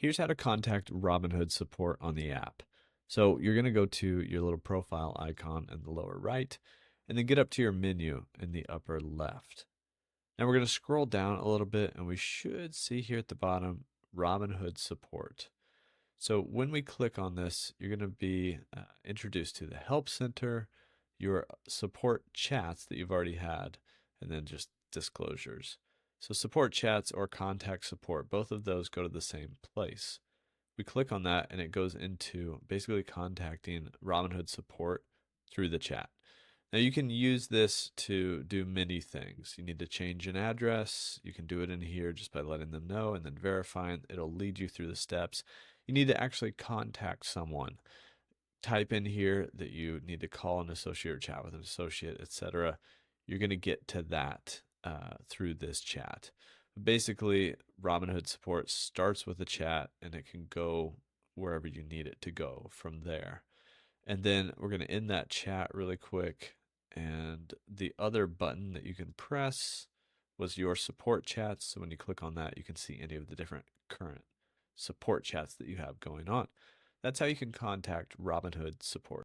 Here's how to contact Robinhood support on the app. So you're going to go to your little profile icon in the lower right, and then get up to your menu in the upper left. Now we're going to scroll down a little bit, and we should see here at the bottom Robinhood support. So when we click on this, you're going to be introduced to the Help Center, your support chats that you've already had, and then just disclosures. So support chats or contact support, both of those go to the same place. We click on that and it goes into basically contacting Robinhood support through the chat. Now you can use this to do many things. You need to change an address. You can do it in here just by letting them know and then verifying. It'll lead you through the steps. You need to actually contact someone. Type in here that you need to call an associate or chat with an associate, etc. You're going to get to that through this chat. Basically, Robinhood support starts with a chat and it can go wherever you need it to go from there. And then we're going to end that chat really quick. And the other button that you can press was your support chats. So when you click on that, you can see any of the different current support chats that you have going on. That's how you can contact Robinhood support.